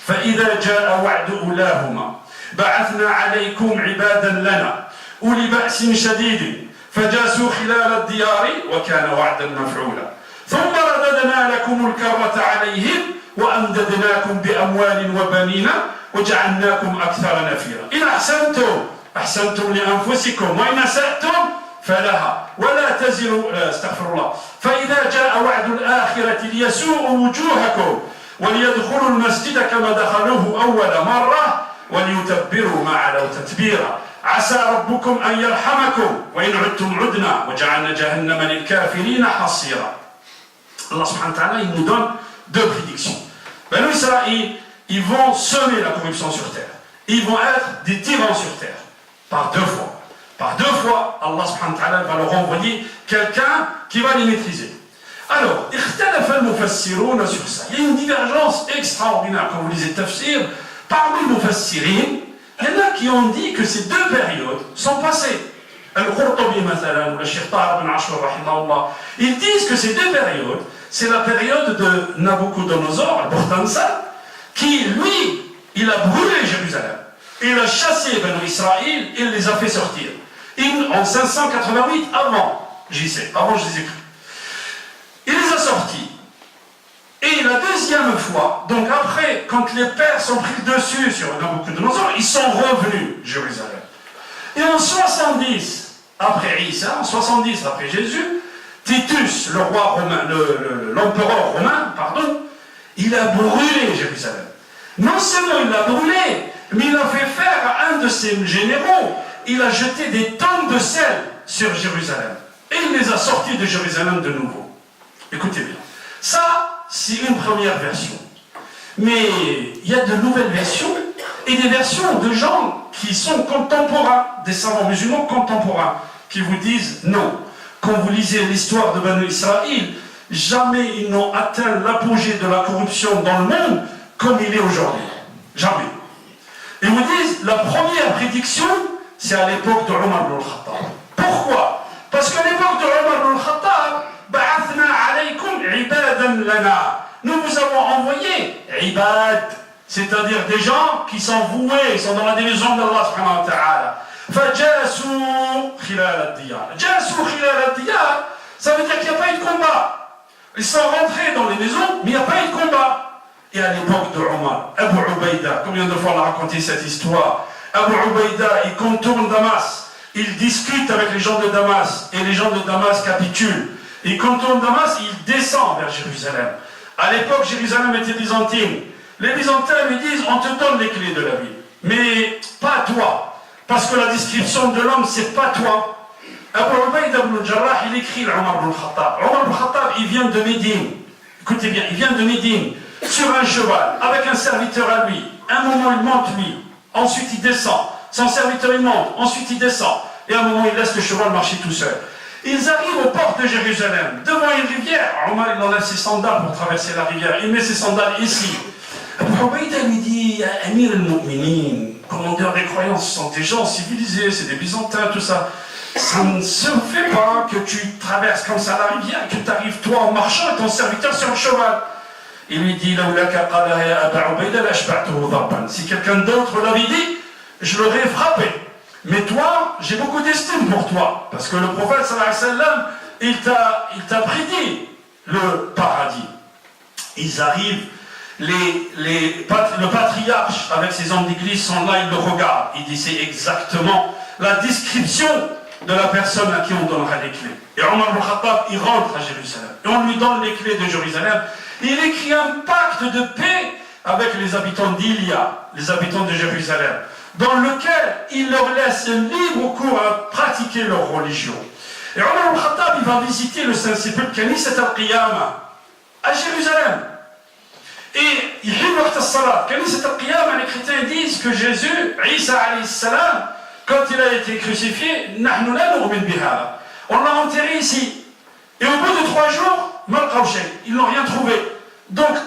فإذا جاء وعد أولاهما بعثنا عليكم عبادا لنا أولي بأس شديد فجاسوا خلال الديار وكان وعدا مفعولا ثم رددنا لكم الكرة عليهم وأمددناكم بأموال وبنين وجعلناكم أكثر نفيرا إن أحسنتم لأنفسكم وإن أسأتم فلها ولا تزر استغفر الله فإذا جاء وعد الآخرة ليسوء وجوهكم وليدخلوا المسجد كما دخلوه أول مرة وليتبروا ما علوا تتبيرا عسى ربكم أن يرحمكم وإن عدتم عدنا وجعلنا جهنم للكافرين حصيرا. Allah subhanahu wa ta'ala, il nous donne deux prédictions. Banu Israël, ils vont semer la corruption sur terre. Ils vont être des tyrans sur terre. Par deux fois. Par deux fois, Allah subhanahu wa ta'ala va leur envoyer quelqu'un qui va les maîtriser. Alors, اختلف المفسرون sur ça. Il y a une divergence extraordinaire quand vous lisez Tafsir. Parmi les mufassirin, il y en a qui ont dit que ces deux périodes sont passées. Al-Qurtubi, مثلا, ou le Cheikh Tahir ibn Ashur, rahimahullah, ils disent que ces deux périodes, c'est la période de Nabucodonosor, Al-Bukhtansa, qui, lui, il a brûlé Jérusalem. Il a chassé Banu Israël, il les a fait sortir. En 588, avant Jésus-Christ. Il les a sortis. Et la deuxième fois, donc après, quand les Perses ont pris le dessus sur Nabucodonosor, ils sont revenus à Jérusalem. Et en 70 après Isa, en 70 après Jésus, Titus, le roi romain, l'empereur romain, pardon, il a brûlé Jérusalem. Non seulement il l'a brûlé, mais il a fait faire à un de ses généraux, il a jeté des tonnes de sel sur Jérusalem. Et il les a sortis de Jérusalem de nouveau. Écoutez bien. Ça, c'est une première version. Mais il y a de nouvelles versions, et des versions de gens qui sont contemporains, des savants musulmans contemporains, qui vous disent non. Quand vous lisez l'histoire de Banu Israël, jamais ils n'ont atteint l'apogée de la corruption dans le monde comme il est aujourd'hui. Jamais. Et vous disent, la première prédiction, c'est à l'époque de Omar ibn al-Khattab. Pourquoi? Parce qu'à l'époque de Omar ibn al-Khattab, ba'athna alaykum ibadan lana. Nous vous avons envoyé ibad, c'est-à-dire des gens qui sont voués, ils sont dans la division d'Allah subhanahu wa ta'ala. Fajasu khilal ad-diyar. Jasu khilal ad-diyar, ça veut dire qu'il n'y a pas eu de combat. Ils sont rentrés dans les maisons, mais il n'y a pas eu de combat. Et à l'époque de Omar, Abu Ubaïda, combien de fois on a raconté cette histoire? Abu Ubaïda, il contourne Damas, il discute avec les gens de Damas, et les gens de Damas capitulent. Il contourne Damas, il descend vers Jérusalem. À l'époque, Jérusalem était byzantine. Les Byzantins lui disent, on te donne les clés de la ville, mais pas toi, parce que la description de l'homme, c'est pas toi. Abu Ubaïda ibn Jarrah, il écrit à Omar ibn Khattab. Omar ibn Khattab, il vient de Médine. Écoutez bien, il vient de Médine, sur un cheval, avec un serviteur à lui. Un moment, il monte lui, ensuite il descend. Son serviteur, il monte, ensuite il descend. Et à un moment, il laisse le cheval marcher tout seul. Ils arrivent aux portes de Jérusalem, devant une rivière. Omar, il enlève ses sandales pour traverser la rivière. Il met ses sandales ici. Abu Ubaïda lui dit, Amir al-Mu'minin, commandeur des croyances, ce sont des gens civilisés, c'est des Byzantins, tout ça. Ça ne se fait pas que tu traverses comme ça la rivière, que tu arrives toi en marchant et ton serviteur sur le cheval. Il lui dit, si quelqu'un d'autre l'avait dit, je l'aurais frappé. Mais toi, j'ai beaucoup d'estime pour toi, parce que le prophète sallallahu alayhi wa sallam, il t'a prédit le paradis. Ils arrivent, le patriarche avec ses hommes d'église sont là, il le regarde. Il dit, c'est exactement la description de la personne à qui on donnera les clés. Et Omar ibn Khattab, il rentre à Jérusalem. Et on lui donne les clés de Jérusalem. Et il écrit un pacte de paix avec les habitants d'Ilia, les habitants de Jérusalem, dans lequel il leur laisse libre cours à pratiquer leur religion. Et Omar ibn Khattab, il va visiter le Saint-Sépulcre, Kanisat al-Qiyamah, à Jérusalem. Et il dit al-Salat. Kanisat al-Qiyamah, les chrétiens disent que Jésus, Isa alayhi salam, quand il a été crucifié, nahnu la nu'min bihada. On l'a enterré ici. Et au bout de 3 jours, ils n'ont rien trouvé. Donc,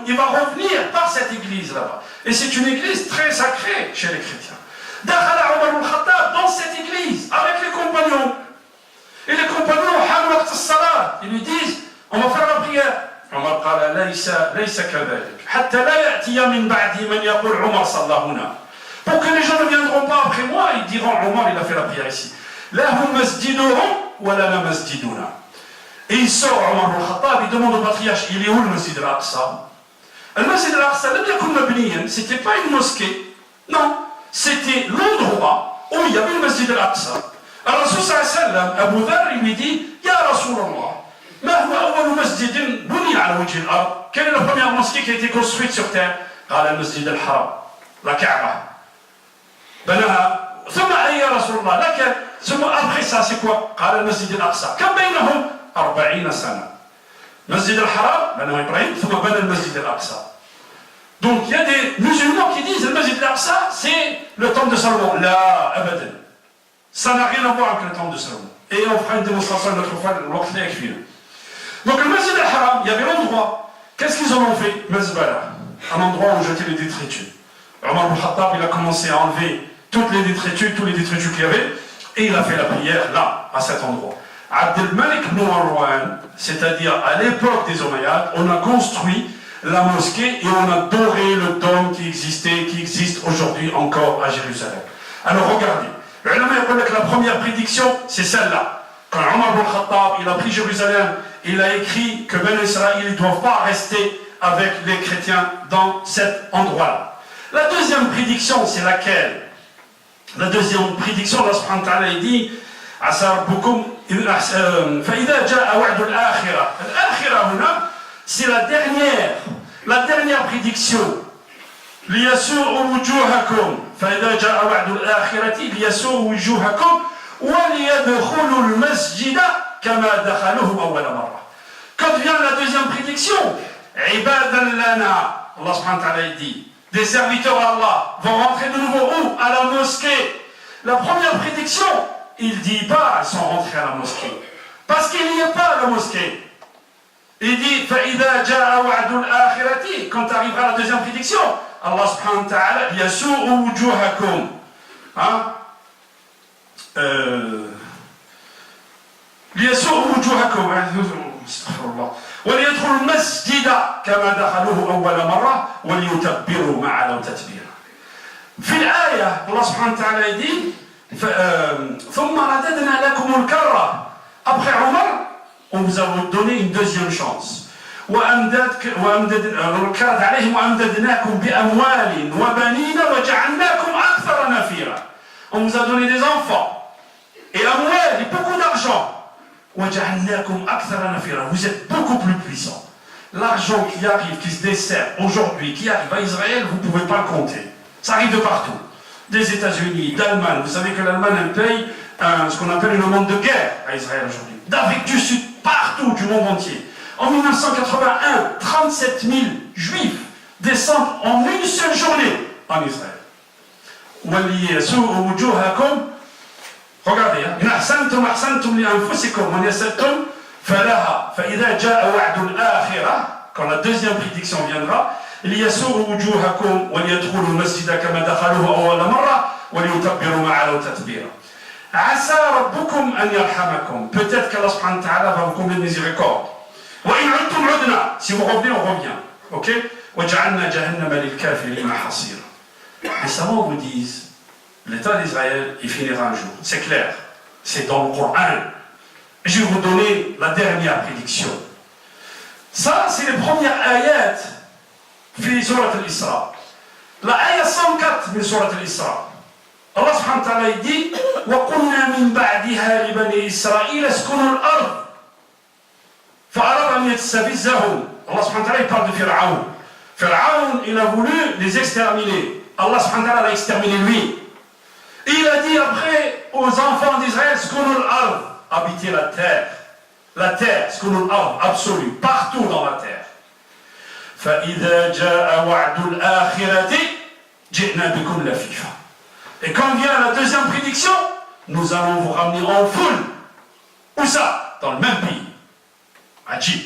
il va revenir par cette église là-bas. Et c'est une église très sacrée chez les chrétiens. Dakhala Omar ibn Khattab dans cette église avec les compagnons. Et les compagnons, ils lui disent, on va faire la prière. Omar قال ليس كذلك حتى لا يأتي من بعدي من يقول عمر صلى هنا. Pour que les gens ne viendront pas après moi, ils diront Omar il a fait la prière ici. لهم مسجدهم ولنا مسجدنا. Et il sort Omar ibn Khattab, il demande au patriarche, il est où le Masjid al-Aqsa? Le Masjid al-Aqsa, c'était pas une mosquée, non, c'était l'endroit où il y avait le Masjid al-Aqsa. Alors Rasul sallallahu alayhi wa sallam, Abu Dharr, il lui dit, Ya Rasulallah, ما هو أول مسجد بني على وجه الأرض؟ Quelle est la première mosquée qui a été construite sur terre? قال المسجد الحرام, la Kaaba. بناها ثم أي يا رسول الله لك ثم après ça c'est quoi؟ قال المسجد الأقصى. كم بينهم؟ 40 سنة. مسجد الحرام بناه إبراهيم ثم بنى المسجد الأقصى. Donc il y a des musulmans qui disent le Masjid al-Aqsa c'est le temple de Salomon. Là, abadan. Ça n'a rien à voir avec le temple de Salomon. Et on fera une démonstration une autre fois, l'autre avec lui. Donc le Masjid al-Haram, il y avait l'endroit. Qu'est-ce qu'ils en ont fait? Mazbala, un endroit où jeter les détritus. Omar ibn Khattab, il a commencé à enlever toutes les détritus, tous les détritus qu'il y avait, et il a fait la prière là, à cet endroit. Abd al-Malik ibn Marwan, c'est-à-dire à l'époque des Omeyyades, on a construit la mosquée et on a doré le dôme qui existait, qui existe aujourd'hui encore à Jérusalem. Alors regardez, le ulama dit que la première prédiction, c'est celle-là. Quand Omar ibn Khattab, il a pris Jérusalem, il a écrit que Ben Israël ne doivent pas rester avec les chrétiens dans cet endroit-là. La deuxième prédiction, c'est laquelle? La deuxième prédiction, Allah subhanahu wa ta'ala, il dit عسى ربكم فإذا جاء وعد الآخرة. الآخرة هنا, c'est la dernière prédiction. ليسوء وجوهكم فإذا جاء وعد الآخرة ليسوء وجوهكم وليدخلوا المسجد كما دخلوه أول مرة. Quand vient la deuxième prédiction, عبادا لنا, Allah subhanahu wa ta'ala dit, des serviteurs d'Allah vont rentrer de nouveau où? À la mosquée. La première prédiction, il ne dit pas ils sont rentrés à la mosquée. Parce qu'il n'y a pas la mosquée. Il dit فَإِذَا جَاءَ وَعْدُ الْآخِرَةِ. Quand arrivera la deuxième prédiction, Allah subhanahu wa ta'ala يَسُوءُ وُجُوهَكُمْ. ليسوء وجوهكم استغفر الله وليدخلوا المسجد كما دخلوه أول مرة وليتبروا ما علوا تتبيرا. في الآية الله سبحانه وتعالى يقول ثم رددنا لكم الكرة. Après Omar, on vous a donné une deuxième chance. وأمددناكم بأموال وبنين وجعلناكم أكثر نفيرا. On vous a donné des enfants et amwal et beaucoup d'argent. Vous êtes beaucoup plus puissants. L'argent qui arrive, qui se dessert aujourd'hui, qui arrive à Israël, vous ne pouvez pas le compter. Ça arrive de partout. Des États-Unis, d'Allemagne. Vous savez que l'Allemagne, elle paye ce qu'on appelle une demande de guerre à Israël aujourd'hui. D'Afrique du Sud, partout du monde entier. En 1981, 37 000 Juifs descendent en une seule journée en Israël. Regardez, إن أحسنتم أحسنتم لأنفسكم وإن أسأتم فلها فإذا جاء وعد الآخرة. Quand la deuxième prédiction viendra, ليسوء وجوهكم وليدخلوا المسجد كما دخلوه أول مرة وليتبروا ما علوا تتبيرا. عسى ربكم أن يرحمكم. Peut-être qu'Allah subhanahu wa ta'ala va vous combler de miséricorde. وإن عدتم عدنا. Si vous revenez, on revient. Ok? وجعلنا جهنم للكافرين حصيرا. Les savants vous disent l'État d'Israël, il finira un jour. C'est clair. C'est dans le Coran. Je vais vous donner la dernière prédiction. Ça, c'est les premières ayats في سورة الإسراء. La ayat 104 من سورة الإسراء. Allah subhanahu wa ta'ala dit وَقُلْنَا مِنْ بَعْدِهَا لِبَنِي إِسْرَائِيلَ اسْكُنُوا الْأَرْضِ فَأَرَادَ أَنْ يَسْتَفِزَّهُم. Allah subhanahu wa ta'ala, il parle de Pharaon. Pharaon, il a voulu les exterminer. Allah subhanahu wa ta'ala l'a exterminé lui. Et il a dit après aux enfants d'Israël, habitez la terre, absolue, partout dans la terre. Et quand vient la deuxième prédiction, nous allons vous ramener en foule. Où ça? Dans le même pays. Ajib.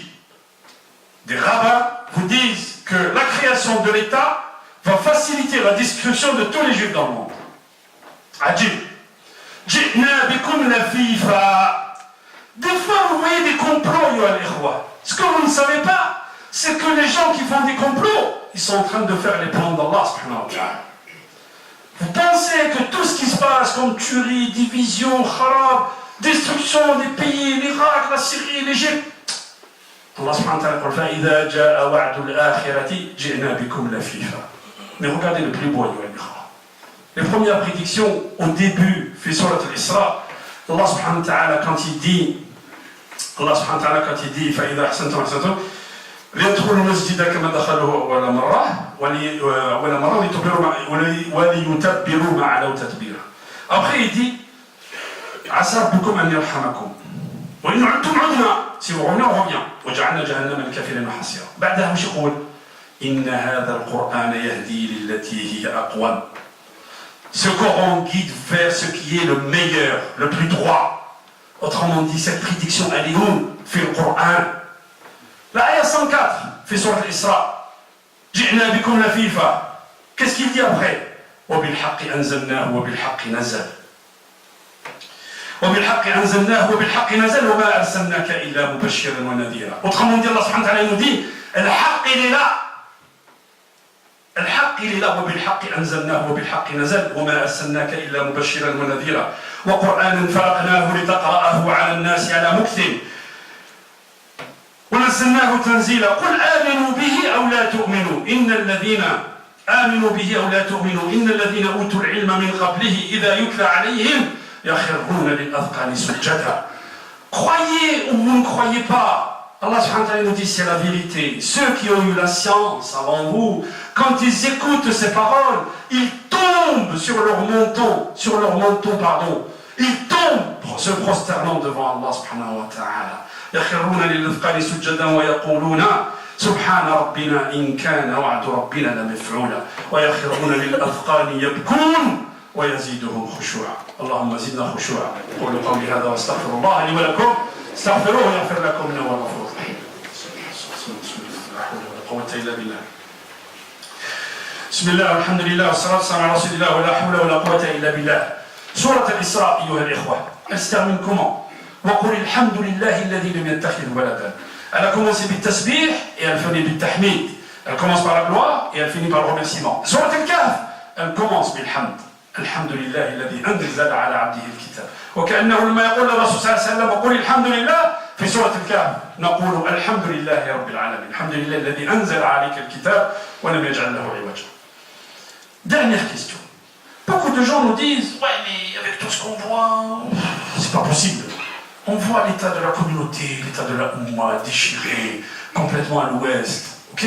Des rabbins vous disent que la création de l'État va faciliter la destruction de tous les juifs dans le monde. Ajib. Ji'na bikum lafifa. Des fois, vous voyez des complots, yo al-ikhwa. Ce que vous ne savez pas, c'est que les gens qui font des complots, ils sont en train de faire les plans d'Allah subhanahu wa ta'ala. Vous pensez que tout ce qui se passe comme tuerie, division, kharab, destruction des pays, l'Irak, la Syrie, l'Égypte, Allah subhanahu wa ta'ala dit فَإِذَا جَاءَ وَعْدُ الْآخِرَةِ جِئْنَا بِكُمْ لَفِيفًا. Mais regardez le plus beau, les premières prédictions au début, fait surat al-Isra, Allah subhanahu wa ta'ala quand il dit فَإِذَا أَحْسَنْتُمْ أَحْسَنْتُمْ ليدخلوا المسجد كما دخلوه أول مرة وليتبروا ما علوا تتبيرا. Après il dit عسى ربكم أن يرحمكم وإن عدتم عدنا. Si vous revenez, on revient. وجعلنا جهنم للكافرين حصيرا. بعدها وش يقول؟ إن هذا القرآن يهدي للتي هي أقوم. Ce Coran guide vers ce qui est le meilleur, le plus droit. Autrement dit, cette prédiction, elle est où? Fait le Coran. L'ayah 104 fait surat al-Isra. Ji'na bikum lafifa. Qu'est-ce qu'il dit après? وبالحق أنزلناه وبالحق نزل. وبالحق أنزلناه وبالحق نزل وما أرسلناك إلا مبشرا ونذيرا. Autrement dit, Allah subhanahu wa ta'ala nous dit, الحق il est là. الحق il est là. وبالحق أنزلناه وبالحق نزل وما أرسلناك إلا مبشرا ونذيرا. وقرآنا فرقناه لتقرأه على الناس على مكث. ونزلناه تنزيلا. قل آمنوا به أو لا تؤمنوا إن الذين آمنوا به أو لا تؤمنوا إن الذين أوتوا العلم من قبله إذا يتلى عليهم يخرون للأذقان سجدا. Croyez ou vous ne croyez pas, Allah subhanahu wa ta'ala nous dit c'est la vérité. Ceux qui ont eu la science avant vous, quand ils écoutent ces paroles, ils tombent sur leur menton, ils tombent se prosternant devant Allah subhanahu wa ta'ala. يخرون للأذقان سجدا ويقولون سبحان ربنا إن كان وعد ربنا لمفعولا ويخرون للأذقان يبكون ويزيدهم خشوعا. اللهم زدنا خشوعا. قولوا قولي هذا واستغفر الله لي ولكم استغفروه يغفر لكم إنه هو الغفور الرحيم. لا حول ولا قوة إلا بالله. بسم الله والحمد لله والصلاة والسلام على رسول الله ولا حول ولا قوة إلا بالله. سورة الإسراء أيها الإخوة. Elle se termine comment? وقل الحمد لله الذي لم يتخذ ولدا. Elle a commencé بالتسبيح et elle finit بالتحميد. Elle commence par la gloire et elle finit par le remerciement. سورة الكهف elle commence بالحمد. الحمد لله الذي أنزل على عبده الكتاب. وكأنه لما يقول الرسول صلى الله عليه وسلم وقل الحمد لله في سورة الكهف نقول الحمد لله رب العالمين. الحمد لله الذي أنزل عليك الكتاب ولم يجعل له عوجا. Dernière question. Beaucoup de gens nous disent ouais mais avec tout ce qu'on voit, c'est pas possible. On voit l'état de la communauté, l'état de la Oumma déchiré, complètement à l'ouest. Ok?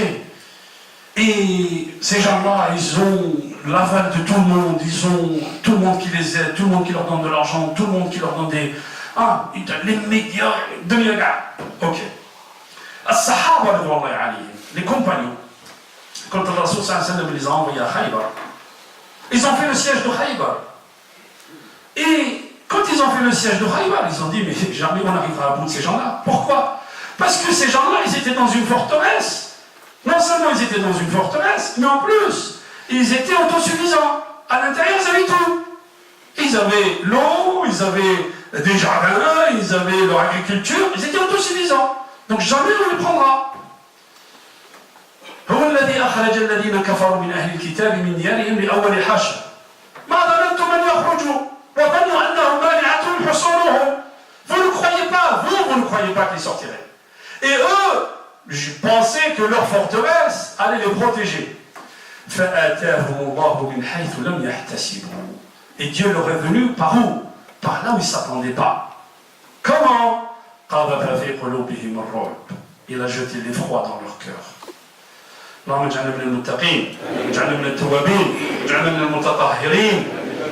Et ces gens-là, ils ont l'aval de tout le monde, ils ont tout le monde qui les aide, tout le monde qui leur donne de l'argent, tout le monde qui leur donne des... les médias, ok. As-Sahaba, les compagnons, quand le Rasul sallallahu alayhi wa sallam les a envoyés à Khaybar, ils ont fait le siège de Khaybar. Et quand ils ont fait le siège de Khaybar, ils ont dit, mais jamais on arrivera à bout de ces gens-là. Pourquoi? Parce que ces gens-là, ils étaient dans une forteresse. Non seulement ils étaient dans une forteresse, mais en plus, ils étaient autosuffisants. À l'intérieur, ils avaient tout. Ils avaient l'eau, ils avaient des jardins, ils avaient leur agriculture, ils étaient autosuffisants. Donc jamais on les prendra. هو الذي أخرج الذين كفروا من أهل الكتاب من ديارهم لأول حشر ما ظننتم أن يخرجوا وظنوا أنهم مانعتهم حصونهم. Vous ne croyez pas, vous ne croyez pas qu'ils sortiraient. Et eux, je pensais que leur forteresse allait les protéger. فآتاهم الله من حيث لم يحتسبوا. Et Dieu leur est venu par où? Par là où ils ne s'attendaient pas. Comment? قذف في قلوبهم الرعب. Il a jeté l'effroi dans leur cœur. اللهم اجعلنا من المتقين، اجعلنا من التوابين، اجعلنا من المتطهرين.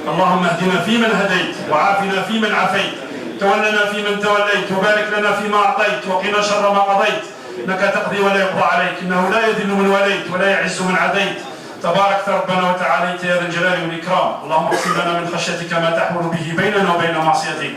اللهم اهدنا فيمن هديت، وعافنا فيمن عافيت، تولنا فيمن توليت، وبارك لنا فيما اعطيت، وقنا شر ما قضيت، انك تقضي ولا يقضى عليك، انه لا يذل من وليت ولا يعز من عاديت، تباركت ربنا وتعاليت يا ذا الجلال والاكرام. اللهم اقسم لنا من خشيتك ما تحول به بيننا وبين معصيتك،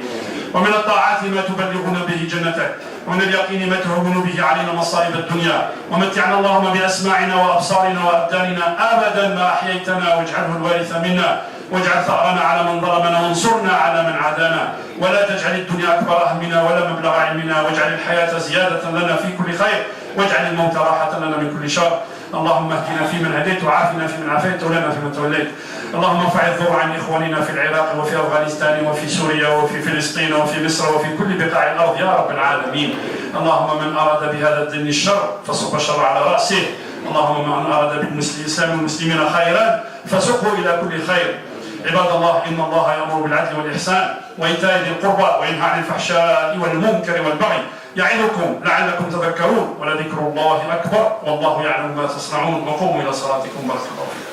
ومن الطاعات ما تبلغنا به جنتك، ومن اليقين ما تهون به علينا مصائب الدنيا، ومتعنا اللهم بأسماعنا وأبصارنا وأبداننا أبدا ما أحييتنا، واجعله الوارث منا، واجعل ثأرنا على من ظلمنا وانصرنا على من عادانا، ولا تجعل الدنيا أكبر همنا ولا مبلغ علمنا، واجعل الحياة زيادة لنا في كل خير، واجعل الموت راحة لنا من كل شر. اللهم اهدنا فيمن هديت وعافنا فيمن عافيت ولنا فيمن توليت. اللهم ارفع الضر عن إخواننا في العراق وفي أفغانستان وفي سوريا وفي فلسطين وفي مصر وفي كل بقاع الأرض يا رب العالمين. اللهم من أراد بهذا الدين الشر فصب الشر على رأسه، اللهم من أراد بالإسلام والمسلمين خيرا فسقه إلى كل خير. عباد الله، إن الله يأمر بالعدل والإحسان وإيتاء ذي القربى وينهى عن الفحشاء والمنكر والبغي يعظكم لعلكم تذكرون، ولذكر الله أكبر والله يعلم ما تصنعون. وقوموا إلى صلاتكم بارك الله فيكم.